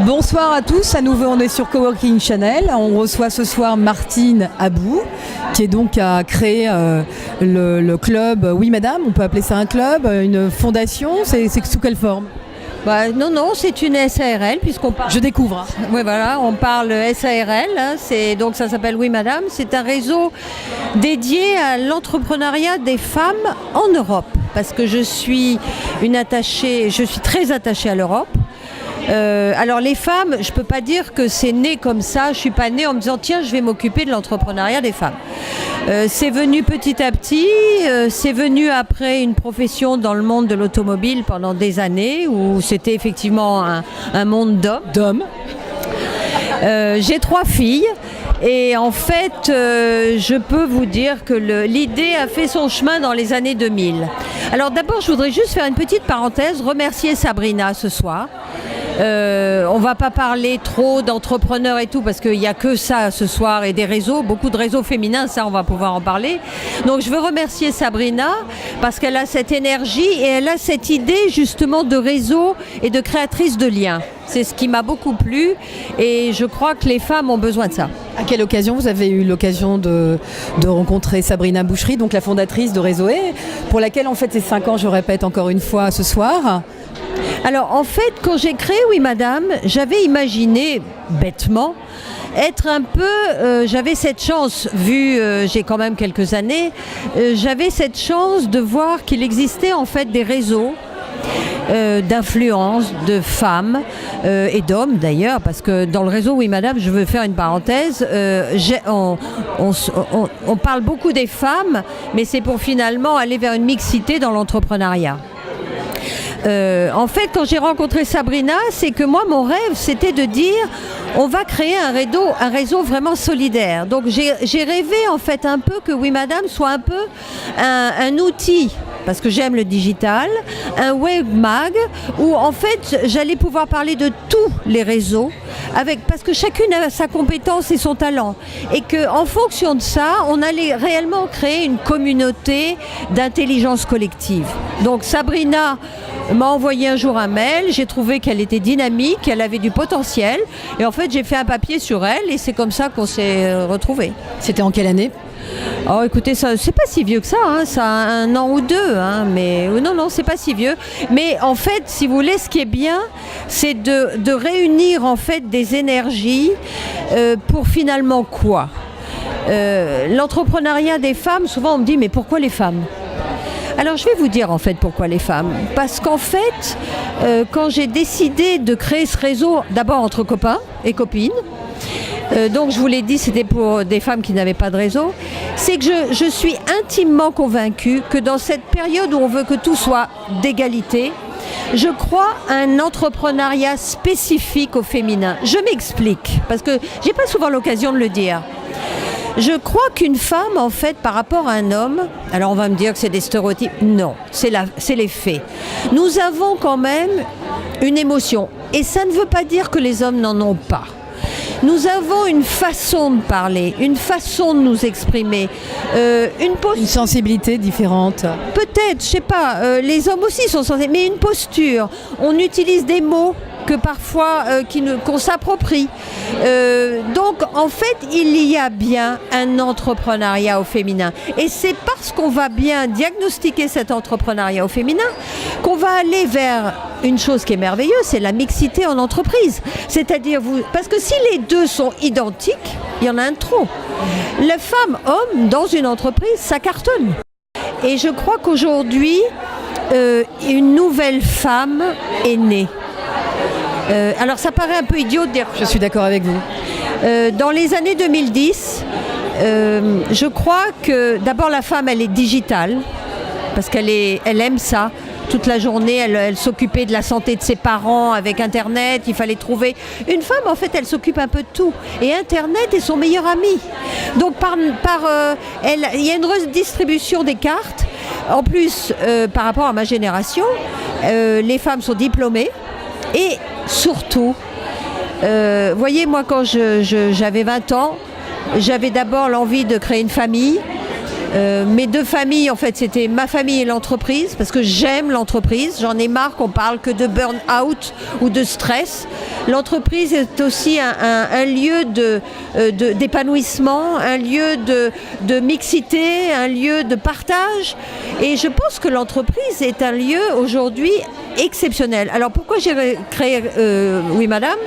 Bonsoir à tous, à nouveau on est sur Coworking Channel. On reçoit ce soir Martine Abou, qui est donc a créé le club Oui Madame, on peut appeler ça un club, une fondation, c'est sous quelle forme? Non, c'est une SARL puisqu'on parle. Je découvre. Oui, voilà, on parle SARL, donc ça s'appelle Oui Madame. C'est un réseau dédié à l'entrepreneuriat des femmes en Europe, parce que je suis très attachée à l'Europe. Alors les femmes, je ne peux pas dire que c'est né comme ça, je ne suis pas née en me disant tiens je vais m'occuper de l'entrepreneuriat des femmes. C'est venu petit à petit, c'est venu après une profession dans le monde de l'automobile pendant des années où c'était effectivement un monde d'hommes. J'ai 3 filles. Et en fait, je peux vous dire que l'idée a fait son chemin dans les années 2000. Alors d'abord, je voudrais juste faire une petite parenthèse, remercier Sabrina ce soir. On va pas parler trop d'entrepreneurs et tout parce qu'il n'y a que ça ce soir et des réseaux, beaucoup de réseaux féminins, ça on va pouvoir en parler. Donc je veux remercier Sabrina parce qu'elle a cette énergie et elle a cette idée justement de réseau et de créatrice de liens. C'est ce qui m'a beaucoup plu et je crois que les femmes ont besoin de ça. À quelle occasion vous avez eu l'occasion de rencontrer Sabrina Boucherie, donc la fondatrice de Réseaué, pour laquelle on fête ses 5 ans, je répète encore une fois ce soir. Alors en fait, quand j'ai créé Oui Madame, j'avais imaginé bêtement être un peu, j'avais cette chance, j'ai quand même quelques années, j'avais cette chance de voir qu'il existait en fait des réseaux d'influence de femmes et d'hommes d'ailleurs, parce que dans le réseau Oui Madame, je veux faire une parenthèse, on parle beaucoup des femmes, mais c'est pour finalement aller vers une mixité dans l'entrepreneuriat. En fait, quand j'ai rencontré Sabrina, c'est que moi, mon rêve, c'était de dire on va créer un réseau vraiment solidaire. Donc j'ai rêvé en fait un peu que Oui Madame soit un peu un outil, parce que j'aime le digital, un webmag où en fait j'allais pouvoir parler de tous les réseaux parce que chacune a sa compétence et son talent et qu'en fonction de ça on allait réellement créer une communauté d'intelligence collective. Donc Sabrina m'a envoyé un jour un mail, j'ai trouvé qu'elle était dynamique, qu'elle avait du potentiel et en fait j'ai fait un papier sur elle et c'est comme ça qu'on s'est retrouvés. C'était en quelle année ? Oh écoutez, ça c'est pas si vieux que ça, ça a 1 an ou 2, mais non, c'est pas si vieux. Mais en fait, si vous voulez, ce qui est bien, c'est de réunir en fait des énergies pour finalement quoi ? L'entrepreneuriat des femmes, souvent on me dit mais pourquoi les femmes ? Alors je vais vous dire en fait pourquoi les femmes. Parce qu'en fait, quand j'ai décidé de créer ce réseau, d'abord entre copains et copines, donc je vous l'ai dit, c'était pour des femmes qui n'avaient pas de réseau, c'est que je suis intimement convaincue que dans cette période où on veut que tout soit d'égalité, je crois à un entrepreneuriat spécifique au féminin. Je m'explique, parce que j'ai pas souvent l'occasion de le dire. Je crois qu'une femme, en fait, par rapport à un homme, alors on va me dire que c'est des stéréotypes, non, c'est les faits. Nous avons quand même une émotion, et ça ne veut pas dire que les hommes n'en ont pas. Nous avons une façon de parler, une façon de nous exprimer, une sensibilité différente. Peut-être, je sais pas, les hommes aussi sont sensibles, mais une posture. On utilise des mots que parfois qu'on s'approprie. Donc en fait, il y a bien un entrepreneuriat au féminin. Et c'est parce qu'on va bien diagnostiquer cet entrepreneuriat au féminin qu'on va aller vers une chose qui est merveilleuse, c'est la mixité en entreprise. C'est-à-dire, parce que si les deux sont identiques, il y en a un trop. La femme-homme dans une entreprise, ça cartonne. Et je crois qu'aujourd'hui, une nouvelle femme est née. Alors ça paraît un peu idiot de dire. Je suis d'accord avec vous. Dans les années 2010, je crois que d'abord la femme elle est digitale parce qu'elle aime ça. Toute la journée, elle s'occupait de la santé de ses parents avec Internet, il fallait trouver... Une femme, en fait, elle s'occupe un peu de tout. Et Internet est son meilleur ami. Donc, il y a une redistribution des cartes. En plus, par rapport à ma génération, les femmes sont diplômées. Et surtout, voyez, moi, quand j'avais 20 ans, j'avais d'abord l'envie de créer une famille. Mes deux familles, en fait, c'était ma famille et l'entreprise, parce que j'aime l'entreprise. J'en ai marre qu'on parle que de burn-out ou de stress. L'entreprise est aussi un lieu d'épanouissement, un lieu de mixité, un lieu de partage. Et je pense que l'entreprise est un lieu aujourd'hui exceptionnel. Alors pourquoi j'ai créé Oui Madame ?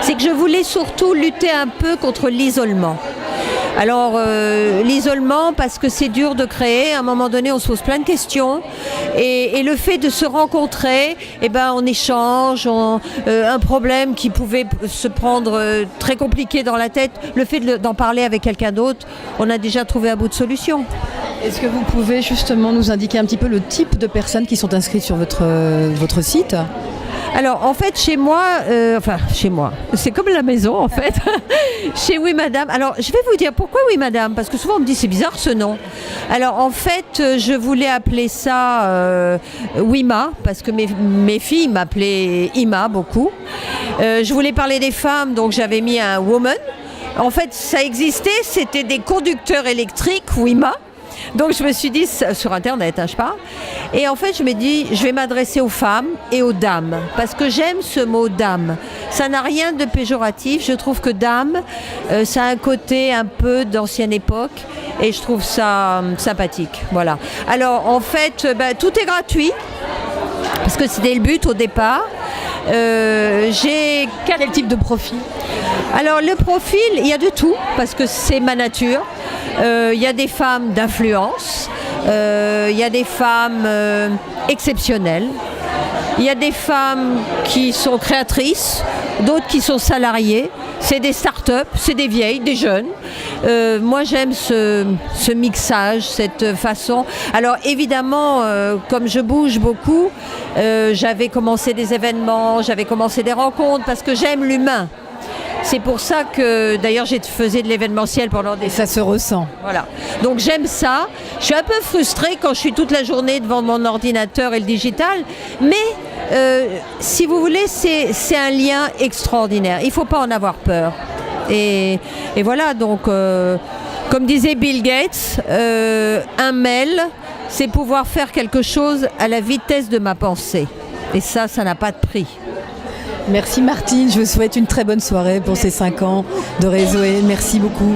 C'est que je voulais surtout lutter un peu contre l'isolement. Alors l'isolement, parce que c'est dur de créer, à un moment donné on se pose plein de questions et le fait de se rencontrer, eh ben, on échange, un problème qui pouvait se prendre très compliqué dans la tête, le fait d'en parler avec quelqu'un d'autre, on a déjà trouvé un bout de solution. Est-ce que vous pouvez justement nous indiquer un petit peu le type de personnes qui sont inscrites sur votre site ? Alors en fait chez moi, c'est comme la maison en fait, chez Oui Madame. Alors je vais vous dire pourquoi Oui Madame, parce que souvent on me dit c'est bizarre ce nom. Alors en fait je voulais appeler ça Wima, parce que mes filles m'appelaient Ima beaucoup. Je voulais parler des femmes, donc j'avais mis un woman. En fait ça existait, c'était des conducteurs électriques Wima. Donc je me suis dit, sur internet je parle, et en fait je me dis je vais m'adresser aux femmes et aux dames, parce que j'aime ce mot dame, ça n'a rien de péjoratif, je trouve que dame, ça a un côté un peu d'ancienne époque, et je trouve ça sympathique, voilà. Alors en fait tout est gratuit, parce que c'était le but au départ. Quel type de profil ? Alors le profil, il y a de tout, parce que c'est ma nature. Il y a des femmes d'influence, il y a des femmes exceptionnelles, il y a des femmes qui sont créatrices, d'autres qui sont salariées, c'est des start-up, c'est des vieilles, des jeunes. Moi j'aime ce mixage, cette façon. Alors évidemment, comme je bouge beaucoup, j'avais commencé des événements, j'avais commencé des rencontres, parce que j'aime l'humain. C'est pour ça que, d'ailleurs, j'ai faisais de l'événementiel pendant des... Et ça se ressent. Voilà. Donc j'aime ça. Je suis un peu frustrée quand je suis toute la journée devant mon ordinateur et le digital. Mais, si vous voulez, c'est un lien extraordinaire. Il ne faut pas en avoir peur. Et voilà, donc, comme disait Bill Gates, un mail, c'est pouvoir faire quelque chose à la vitesse de ma pensée. Et ça n'a pas de prix. Merci Martine, je vous souhaite une très bonne soirée pour ces 5 ans de réseau et merci beaucoup.